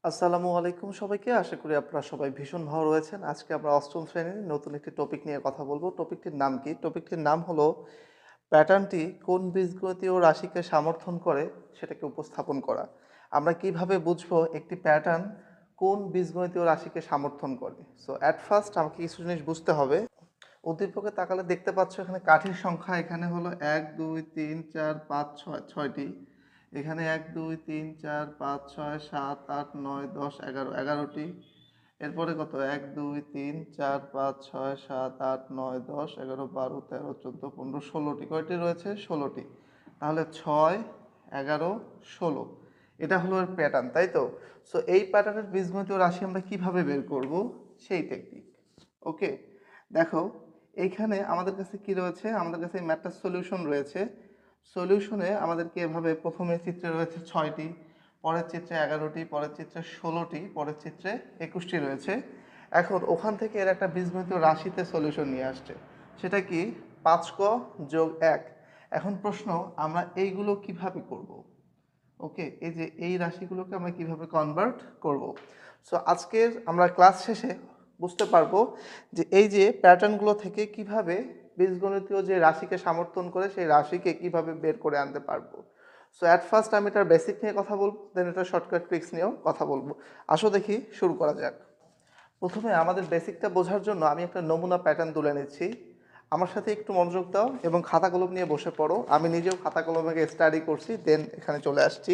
আসসালামু আলাইকুম সবাইকে। আশা করি আপনারা সবাই ভীষণ ভালো রয়েছেন। আজকে আমরা ৮ম শ্রেণীর নতুন একটি টপিক নিয়ে কথা বলব। টপিকটির নাম কি? টপিকটির নাম হলো প্যাটার্নটি কোন বীজগণিতীয় রাশিকে সমর্থন করে সেটাকে উপস্থাপন করা। আমরা কিভাবে বুঝবো একটি প্যাটার্ন কোন বীজগণিতীয় রাশিকে সমর্থন করে? সো এট ফার্স্ট আমাকে কিছু জিনিস বুঝতে হবে। উদ্দীপকে তাকালে দেখতে পাচ্ছ এখানে কাঠির সংখ্যা এখানে হলো ১, ২, ৩, ৪, ৫, ৬ ৬টি। এখানে ১, ২, ৩, ৪, ৫, ৬, ৭, ৮, ৯, ১০, ১১ ১১টি। এরপরে কত ১, ২, ৩, ৪, ৫, ৬, ৭, ৮, ৯, ১০, ১১, ১২, ১৩, ১৪, ১৫, ১৬টি। কয়টি রয়েছে? ১৬টি। তাহলে ৬, ১১, ১৬। এটা হলো এর প্যাটার্ন, তাই তো? সো এই প্যাটার্নের বীজগণিতীয় রাশি আমরা কিভাবে বের করব সেই টেকনিক। ওকে, দেখো এইখানে আমাদের কাছে কি রয়েছে, আমাদের কাছে ম্যাথটার সলিউশন রয়েছে। সলিউশনে আমাদেরকে এভাবে প্রথমে চিত্রে রয়েছে ৬টি, পরের চিত্রে ১১টি, পরের চিত্রে ১৬টি, পরের চিত্রে ২১টি রয়েছে। এখন ওখান থেকে এর একটা বীজগণিতীয় রাশিতে সলিউশন নিয়ে আসছে, সেটা কি ৫ক যোগ ১। এখন প্রশ্ন, আমরা এইগুলো কিভাবে করব? ওকে, এই যে এই রাশিগুলোকে আমরা কিভাবে কনভার্ট করব। সো আজকের আমরা ক্লাস শেষে বুঝতে পারবো যে এই যে প্যাটার্নগুলো থেকে কিভাবে বীজগণিতীয় যে রাশিকে সমর্থন করে সেই রাশিকে কিভাবে বের করে আনতে পারবো। সো অ্যাট ফার্স্ট আমি এটার বেসিক নিয়ে কথা বলবো, দেন এটার শর্টকাট ট্রিক্স নিয়েও কথা বলবো। আসো দেখি, শুরু করা যাক। প্রথমে আমাদের বেসিকটা বোঝার জন্য আমি একটা নমুনা প্যাটার্ন তুলে নিচ্ছি। আমার সাথে একটু মনোযোগ দাও এবং খাতা কলম নিয়ে বসে পড়ো। আমি নিজেও খাতা কলমে স্টাডি করছি, দেন এখানে চলে আসছি।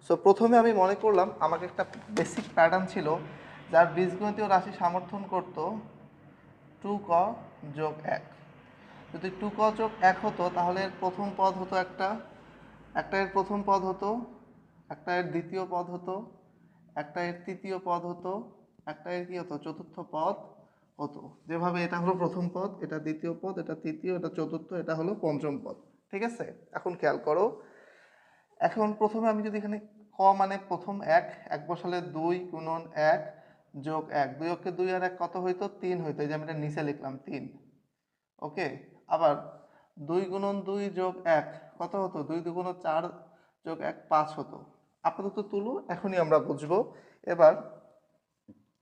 সো প্রথমে আমি মনে করলাম আমাকে একটা বেসিক প্যাটার্ন ছিল যার বীজগণিতীয় রাশি সমর্থন করত 2ক যোগ ১। যদি 2ক যোগ ১ হতো তাহলে এর প্রথম পদ হতো একটা, একটা এর প্রথম পদ হতো, একটা এর দ্বিতীয় পদ হতো, একটা এর তৃতীয় পদ হতো, একটা এর কি হতো চতুর্থ পদ হতো। যেভাবে এটা হলো প্রথম পদ, এটা দ্বিতীয় পদ, এটা তৃতীয়, এটা চতুর্থ, এটা হলো পঞ্চম পদ। ঠিক আছে, এখন খেয়াল করো। এখন প্রথমে আমি যদি এখানে ক মানে প্রথম এক, এক বসালে ২ গুণন ১ যোগ ১, ২ অক্ষে ২ আর ১ কত হইতো? ৩ হইতো। এই যে আমি এটা নিচে লিখলাম ৩। ওকে, আবার ২ গুণন ২ যোগ ১ কত হতো? ২ দুগুণ ৪ যোগ ১ ৫ হতো। আপাতত তুলো, এখনই আমরা বুঝবো। এবার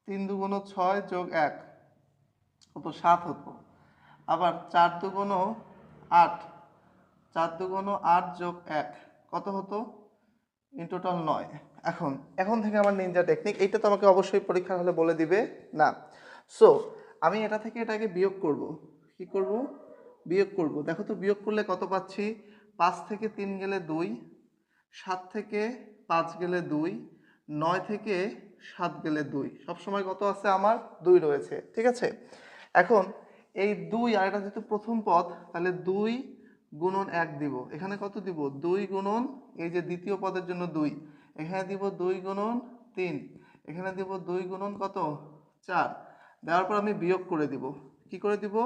৩ দুগুণ ৬ যোগ ১ কত? ৭ হতো। আবার ৪ দুগুণ ৮, ৪ দুগুণ ৮ যোগ ১ কত হতো? In total ৯। এখন এখন থেকে আমার নিনজা টেকনিক, এইটা তো আমাকে অবশ্যই পরীক্ষার হলে বলে দিবে না। সো আমি এটা থেকে এটাকে বিয়োগ করব। কি করব? বিয়োগ করব। দেখো তো বিয়োগ করলে কত পাচ্ছি? ৫ থেকে ৩ গেলে ২, ৭ থেকে ৫ গেলে ২, ৯ থেকে ৭ গেলে ২। সবসময় কত আছে আমার? ২ রয়েছে। ঠিক আছে, এখন এই ২ আর এটা যেহেতু প্রথম পদ, তাহলে ২ গুণন ১ দিব। এখানে কত দিব? ২ গুণন, এই যে দ্বিতীয় পদের জন্য ২, এখানে দিব ২ গুণন ৩, এখানে দিব ২ গুণন কত? ৪। দেওয়ার পর আমি বিয়োগ করে দিব। কি করে দিব?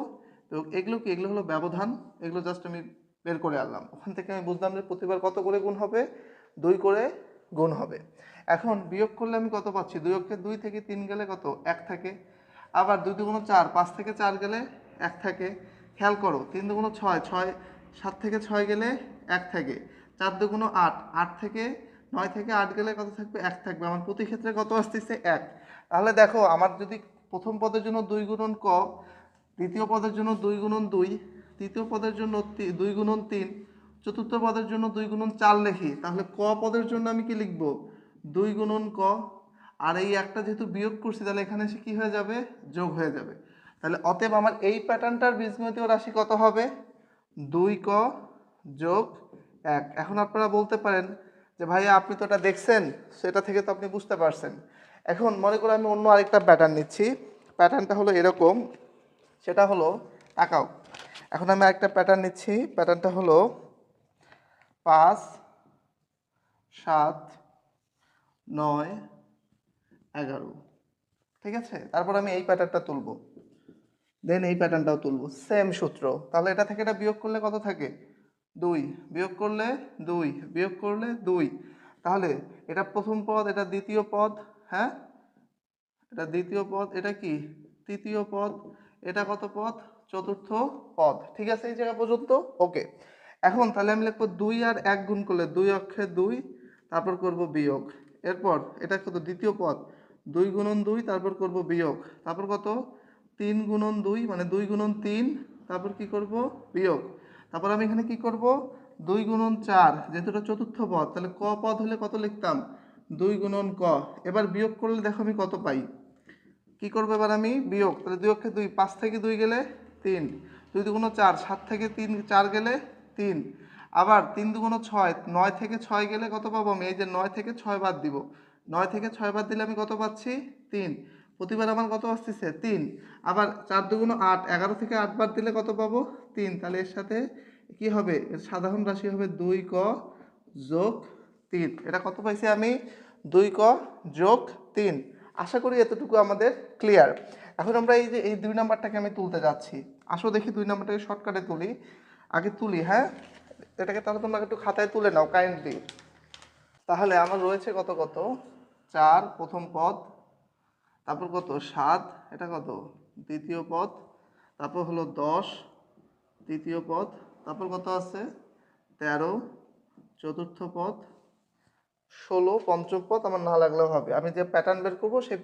তো এগুলো কি? এগুলো হলো ব্যবধান। এগুলো জাস্ট আমি বের করে আনলাম। ওখান থেকে আমি বুঝলাম যে প্রতিবার কত করে গুণ হবে? ২ করে গুণ হবে। এখন বিয়োগ করলে আমি কত পাচ্ছি? ২ অক্ষে ২ থেকে ৩ গেলে কত? ১ থাকে। আবার ২ দুগুণ ৪, ৫ থেকে ৪ গেলে ১ থাকে। খেয়াল করো, ৩ দুগুণ ৬, ৬ ৭ থেকে ৬ গেলে ১ থাকে। ৪ দুগুণ ৮, ৮ থেকে ৯ থেকে ৮ গেলে কত থাকবে? ১ থাকবে। আমার প্রতি ক্ষেত্রে কত আসতেছে? ১। তাহলে দেখো, আমার যদি প্রথম পদের জন্য ২ গুণন ক, দ্বিতীয় পদের জন্য ২ গুণন ২, তৃতীয় পদের জন্য ২ গুণন ৩, চতুর্থ পদের জন্য ২ গুণন ৪ লিখি, তাহলে ক পদের জন্য আমি কি লিখব? ২ গুণন ক। আর এই একটা যেহেতু বিয়োগ করছি, তাহলে এখানে এসে কি হয়ে যাবে? যোগ হয়ে যাবে। তাহলে অতএব আমার এই প্যাটার্নটার বীজগণিতীয় রাশি কত হবে? ২ক যোগ ১। এখন আপনারা বলতে পারেন যে ভাইয়া আপনি তো এটা দেখছেন, সেটা থেকে তো আপনি বুঝতে পারছেন। এখন মনে করো আমি অন্য আরেকটা প্যাটার্ন নিচ্ছি। প্যাটার্নটা হলো এরকম, সেটা হলো, তাকাও, এখন আমি আরেকটা প্যাটার্ন নিচ্ছি। প্যাটার্নটা হলো ৫, ৭, ৯, ১১। ঠিক আছে, তারপর আমি এই প্যাটার্নটা তুলব, দেন এই প্যাটার্নটাও তুলব, সেম সূত্র। তাহলে এটা থেকে এটা বিয়োগ করলে কত থাকে? ২। বিয়োগ করলে ২, বিয়োগ করলে ২। তাহলে এটা প্রথম পদ, এটা দ্বিতীয় পদ, হ্যাঁ, এটা দ্বিতীয় পদ, এটা কি? তৃতীয় পদ, এটা কত পদ? চতুর্থ পদ। ঠিক আছে এই জায়গা পর্যন্ত? ওকে, এখন তাহলে আমি লিখবো ২ আর ১ গুণ করলে ২ অক্ষে ২, তারপর করব বিয়োগ। এরপর এটা কত দ্বিতীয় পদ, 2 গুণন 2, তারপর করব বিয়োগ, তারপর কত 3 গুণন 2 মানে 2 গুণন 3, তারপর কি করব বিয়োগ, তারপর আমি এখানে কি করব 2 গুণন 4, যেহেতু এটা চতুর্থ পদ তাহলে ক পদ হলে কত লিখতাম 2 গুণন ক। এবার বিয়োগ করলে দেখো আমি কত পাই, কি করবো এবার আমি বিয়োগ, তাহলে 2 অক্ষে 2, 5 থেকে 2 গেলে 3, 2 দুগুণ 4, 7 থেকে 3 4 গেলে 3, আবার 3 দুগুণ 6, 9 থেকে 6 গেলে কত পাবো আমি, এই যে 9 থেকে 6 বাদ দিব, 9 থেকে 6 বাদ দিলে আমি কত পাচ্ছি 3, প্রতিবার আমার কত আসতেছে 3, আবার 4 দুগুণ 8, 11 থেকে 8 বাদ দিলে কত পাবো 3, তাহলে এর সাথে কি হবে, এর সাধারণ রাশি হবে 2 ক যোগ 3, এটা কত পাইছি আমি 2 ক যোগ 3। আশা করি এতটুকু আমাদের ক্লিয়ার। এখন আমরা এই যে এই 2 নাম্বারটাকে আমি তুলতে যাচ্ছি, আসো দেখি 2 নাম্বারটাকে শর্টকাটে তুলি, আগে তুলি, হ্যাঁ এটাকে তাহলে তোমরা একটু খাতায় তুলে নাও কাইন্ডলি। তাহলে আমার রয়েছে কত কত 4 প্রথম পদ, তারপর কত 7, এটা কত দ্বিতীয় পদ, তারপর হলো 10 তৃতীয় পদ, তারপর কত আছে 13 চতুর্থ পদ, 16 পঞ্চম পদ, আমার না লাগলেও হবে, আমি যে প্যাটার্ন বের করবো সেই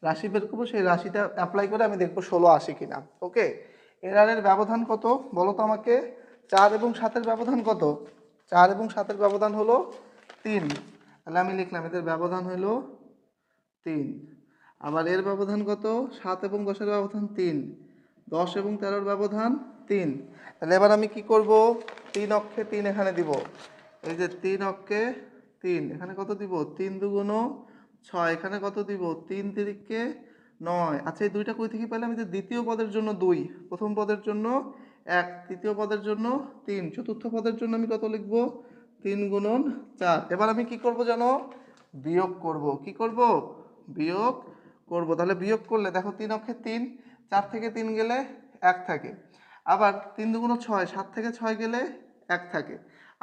রাশি বের করবো, সেই রাশিটা অ্যাপ্লাই করে আমি দেখবো 16 আসে কিনা। ওকে, এর ব্যবধান কত বলো তো আমাকে, 4 এবং 7-এর ব্যবধান কত, 4 এবং 7-এর ব্যবধান হলো 3, তাহলে আমি লিখলাম এদের ব্যবধান হলো 3, আবার এর ব্যবধান কত 7 এবং 10-এর ব্যবধান 3, 10 এবং 13-এর ব্যবধান 3, তাহলে এবার আমি কি করব 3 অক্ষে 3 এখানে দিব, এই যে 3 অক্ষে 3 এখানে কত দিব 3 দুগুণ 6, এখানে কত দিব 3 তিরিকে 9, আচ্ছা এই দুইটা কই থেকে পেলাম, এই যে দ্বিতীয় পদের জন্য 2, প্রথম পদের জন্য 1, তৃতীয় পদের জন্য 3, চতুর্থ পদের জন্য আমি কত লিখব 3 গুণন 4। এবার আমি কি করব জানো, বিয়োগ করব, কি করব বিয়োগ করব, তাহলে বিয়োগ করলে দেখো 3 অক্ষে 3, 4 থেকে 3 গেলে 1 থাকে, আবার 3 দুগুণ 6, 7 থেকে 6 গেলে 1 থাকে,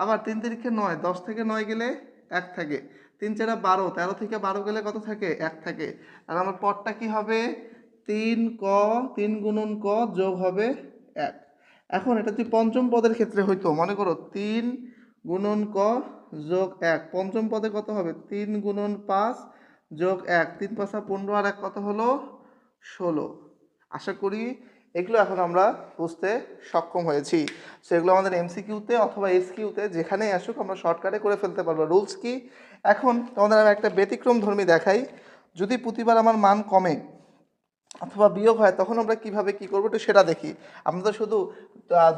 আবার 3 তিরিকে 9, 10 থেকে 9 গেলে 1 থাকে, 3 4 12, 13 থেকে 12 গেলে কত থাকে 1 থাকে, আর আমার পদটা কি হবে 3 ক 3 গুণন ক যোগ হবে 1। এখন এটা যদি পঞ্চম পদের ক্ষেত্রে হইতো, মনে করো 3 গুণন ক যোগ 1, পঞ্চম পদে কত হবে 3 গুণন 5 যোগ 1, 3 5 15, আর 1 কত হলো 16। আশা করি এগুলো এখন আমরা বুঝতে সক্ষম হয়েছি, সেগুলো আমাদের এমসিকিউতে অথবা এসকিউতে যেখানেই আসুক আমরা শর্টকাটে করে ফেলতে পারবো। রুলস কি, এখন তোমাদের আমি একটা ব্যতিক্রম ধর্মী দেখাই, যদি প্রতিবার আমার মান কমে অথবা বিয়োগ হয় তখন আমরা কিভাবে কি করবো একটু সেটা দেখি। আমরা তো শুধু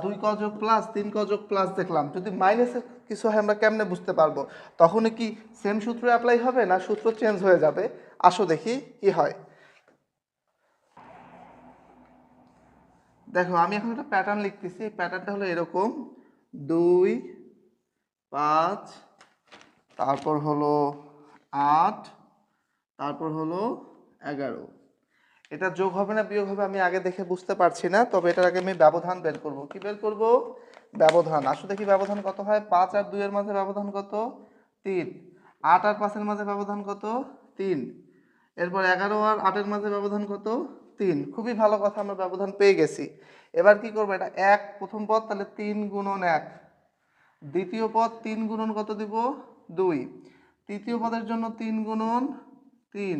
2 ক যোগ প্লাস 3 ক যোগ প্লাস দেখলাম, যদি মাইনাসের কিছু হয় আমরা কেমনে বুঝতে পারবো, তখন কি সেম সূত্র অ্যাপ্লাই হবে না সূত্র চেঞ্জ হয়ে যাবে, আসো দেখি কি হয়। দেখো আমি এখন একটা প্যাটার্ন লিখতেছি, এই প্যাটার্নটা হলো এরকম 2 5, তারপর হলো 8, তারপর হলো 11, এটা যোগ হবে না বিয়োগ হবে আমি আগে দেখে বুঝতে পারছি না, তবে এটার আগে আমি ব্যবধান বের করব, কি বের করব ব্যবধান, আসলে দেখি ব্যবধান কত হয়, 5 আর 2 এর মাঝে ব্যবধান কত 3, 8 আর 5 এর মাঝে ব্যবধান কত 3, এরপর 11 আর 8 এর মাঝে ব্যবধান কত 3, খুবই ভালো কথা আমরা ব্যবধান পেয়ে গেছি। এবার কি করব, এটা 1 প্রথম পদ, তাহলে 3 গুণন 1, দ্বিতীয় পদ 3 গুণন কত দিব 2, তৃতীয় পদের জন্য 3 গুণন 3,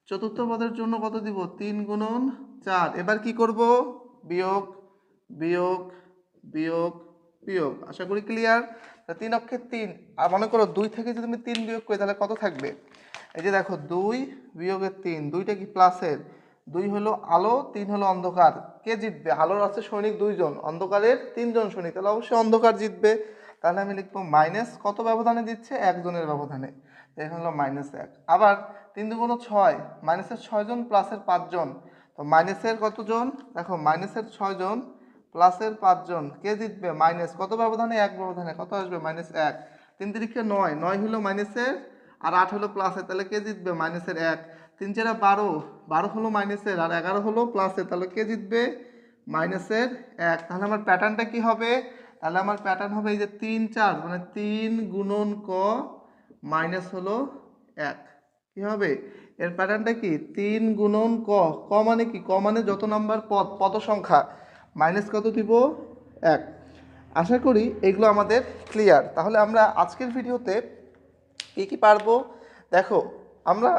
চতুর্থ পদের জন্য কত দিব 3 গুণন 4, এবার কি করব বিয়োগ বিয়োগ বিয়োগ বিয়োগ, আশা করি ক্লিয়ার। 3 অক্ষে 3, আর মনে করো 2 থেকে যদি আমি 3 বিয়োগ করি তাহলে কত থাকবে, এই যে দেখো 2 বিয়োগের 3, 2টা কি প্লাসের, 2 হলো আলো 3 হলো অন্ধকার, কে জিতবে, আলোর আছে সৈনিক 2 জন, অন্ধকারের 3 জন সৈনিক, তাহলে অবশ্যই অন্ধকার জিতবে, তাহলে আমি লিখবো মাইনাস কত ব্যবধানে দিচ্ছে 1 জনের ব্যবধানে, এখানে হলো -1। আবার 3 দুগুণ 6, মাইনাসের 6 জন প্লাসের 5 জন, তো মাইনাসের কতজন দেখো মাইনাসের 6 জন প্লাসের 5 জন, কে জিতবে মাইনাস কত ব্যবধানে 1 ব্যবধানে, কত আসবে -1, 3 তিরিকে 9, 9 হলো মাইনাসের আর 8 হলো প্লাসের, তাহলে কে জিতবে মাইনাসের 1, 3 4 12, 12 হলো মাইনাসের আর 11 হলো প্লাসের, তাহলে কে জিতবে -1। তাহলে আমার প্যাটার্নটা কি হবে, তাহলে আমার প্যাটার্ন হবে এই যে 3 4 মানে 3 গুণন ক মাইনাস হলো 1, কি হবে এর প্যাটার্নটা কি 3 গুণন ক, ক মানে কি, ক মানে যত নাম্বার পদ পদ সংখ্যা, মাইনাস কত দিব 1। আশা করি এগুলো আমাদের ক্লিয়ার। তাহলে আমরা আজকের ভিডিওতে কী কী পারবো, দেখো আমরা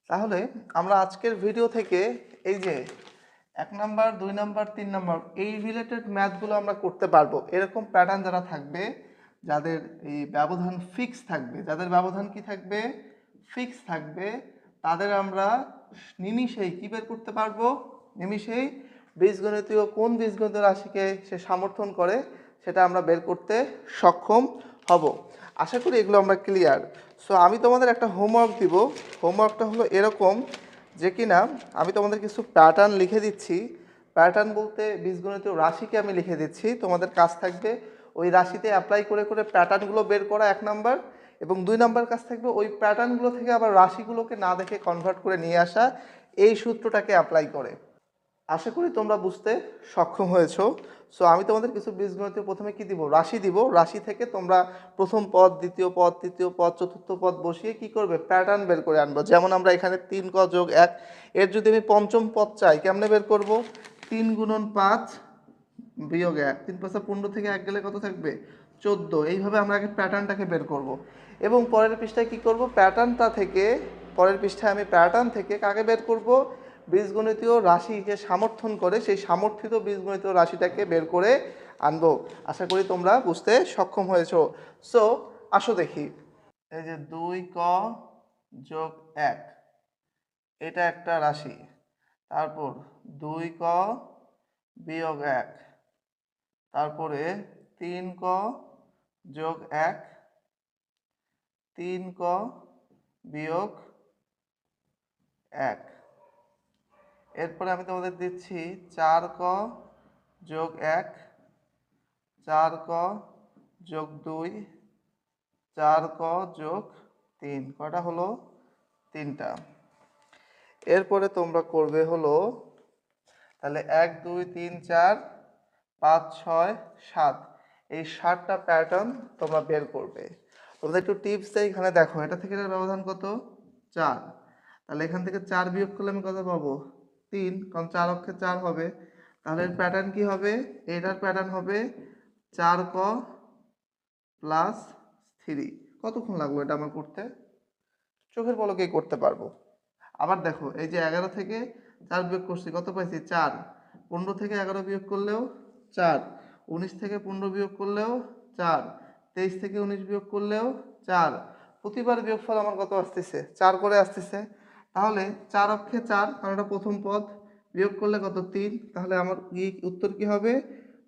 তাহলে আমরা আজকের ভিডিও থেকে এই যে 1 নাম্বার 2 নাম্বার 3 নাম্বার এই রিলেটেড ম্যাথগুলো আমরা করতে পারবো। এরকম প্যাটার্ন যারা থাকবে, যাদের এই ব্যবধান ফিক্স থাকবে, যাদের ব্যবধান কি থাকবে, ফিক্স থাকবে, তাদের আমরা নিমিষেই কি বের করতে পারবো, নিমিষেই বীজগণিতীয় কোন বীজগণিতীয় রাশিকে সে সমর্থন করে সেটা আমরা বের করতে সক্ষম হব। আশা করি এগুলো আমরা ক্লিয়ার। সো আমি তোমাদের একটা হোমওয়ার্ক দিব। হোমওয়ার্কটা হলো এরকম যে কিনা আমি তোমাদের কিছু প্যাটার্ন লিখে দিচ্ছি। প্যাটার্ন বলতে বীজগণিতীয় রাশিকে আমি লিখে দিচ্ছি, তোমাদের কাজ থাকবে ওই রাশিতে অ্যাপ্লাই করে করে প্যাটার্নগুলো বের করা 1 নাম্বার, এবং 2 নাম্বার কাজ থাকবে ওই প্যাটার্নগুলো থেকে আবার রাশিগুলোকে না দেখে কনভার্ট করে নিয়ে আসা, এই সূত্রটাকে অ্যাপ্লাই করে। আশা করি তোমরা বুঝতে সক্ষম হয়েছো। সো আমি তোমাদের কিছু বীজগণিতে প্রথমে কি দিব, রাশি দিব। রাশি থেকে তোমরা প্রথম পদ, দ্বিতীয় পদ, তৃতীয় পদ, চতুর্থ পদ বসিয়ে কি করবে, প্যাটার্ন বের করে আনবো। যেমন আমরা এখানে 3 ক যোগ 1, এর যদি আমি পঞ্চম পদ চাই কেমনে বের করব, 3 গুণন 5 বিয়োগ 1, 3 5 15 থেকে 1 গেলে কত থাকবে, 14। এইভাবে আমরা আগে প্যাটার্নটাকে বের করব এবং পরের পৃষ্ঠায় কি করব, প্যাটার্নটা থেকে পরের পৃষ্ঠায় আমি প্যাটার্ন থেকে কাকে বের করব, বীজগণিতীয় রাশিকে সমর্থন করে সেই সমর্থিত বীজগণিতীয় রাশিটাকে বের করে আনবো। আশা করি তোমরা বুঝতে সক্ষম হয়েছো। সো আসো দেখি, এই যে 2 ক যোগ 1 এটা একটা রাশি, তারপর 2 ক বিয়োগ 1, তারপরে 3 ক যোগ 1, 3 ক বিয়োগ 1, এরপরে আমি তোমাদের দিচ্ছি 4 ক যোগ 1, 4 ক যোগ 2, 4 ক যোগ 3, কয়টা হলো, 3টা। এরপরে তোমরা করবে হলো তাহলে 1 2 3 4 5 6 7, এই 7টা প্যাটার্ন তোমরা বের করবে। তোমাদের একটু টিপস দেয়, এখানে দেখো এটা থেকে এটার ব্যবধান কত, 4। তাহলে এখান থেকে 4 বিয়োগ করলে আমি কত পাবো, 3, কারণ 4 অক্ষে 4 হবে। তাহলে এর প্যাটার্ন কি হবে, এটার প্যাটার্ন হবে 4 ক প্লাস 3। কতক্ষণ লাগলো এটা আমার করতে, চোখের পলকেই করতে পারবো। আবার দেখো এই যে 11 থেকে 4 বিয়োগ করছি কত পাইছি, 4। 15 থেকে 11 বিয়োগ করলেও 4, 19 থেকে 15 বিয়োগ করলেও 4, 23 থেকে 19 বিয়োগ করলেও 4। প্রতিবার বিয়োগফল আমার কত আসতেছে, 4 করে আসতেছে। তাহলে 4 অক্ষে 4, কারণ এটা প্রথম পদ, বিয়োগ করলে কত, 3। তাহলে আমার উত্তর কি হবে,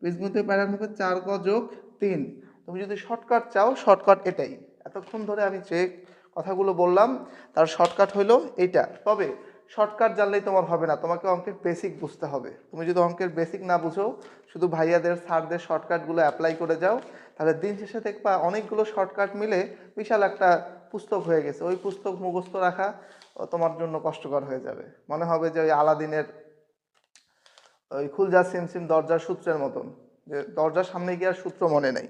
বীজগণিতের প্যাটার্ন হবে 4 ক যোগ 3। তুমি যদি শর্টকাট চাও, শর্টকাট এটাই। এতক্ষণ ধরে আমি যে কথাগুলো বললাম তার শর্টকাট হইলো এইটা। তবে শর্টকাট জানলেই তোমার হবে না, তোমাকে অঙ্কের বেসিক বুঝতে হবে। তুমি যদি অঙ্কের বেসিক না বুঝো, শুধু ভাইয়াদের স্যারদের শর্টকাটগুলো অ্যাপ্লাই করে যাও, তাহলে দিন শেষে দেখবা অনেকগুলো শর্টকাট মিলে বিশাল একটা পুস্তক হয়ে গেছে। ওই পুস্তক মুখস্থ রাখা তোমার জন্য কষ্টকর হয়ে যাবে। মনে হবে যে ওই আলাদিনের ওই খুলজা সিমসিম দরজার সূত্রের মতন, যে দরজার সামনে গিয়ে আর সূত্র মনে নেই।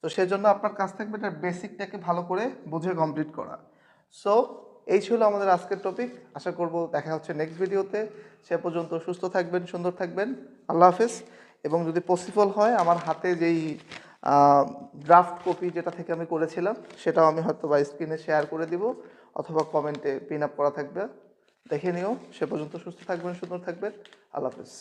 তো সেই জন্য আপনার কাছ থাকবে এটার বেসিকটাকে ভালো করে বুঝে কমপ্লিট করা। সো এই ছিল আমাদের আজকের টপিক। আশা করব দেখা হচ্ছে নেক্সট ভিডিওতে। সে পর্যন্ত সুস্থ থাকবেন, সুন্দর থাকবেন। আল্লাহ হাফেজ। এবং যদি পসিবল হয় আমার হাতে যেই ড্রাফট কপি যেটা থেকে আমি করেছিলাম সেটাও আমি হয়তো বা স্ক্রিনে শেয়ার করে দিব, অথবা কমেন্টে পিন আপ করা থাকবে, দেখে নিও। সে পর্যন্ত সুস্থ থাকবেন, সুন্দর থাকবেন। আল্লাহ হাফেজ।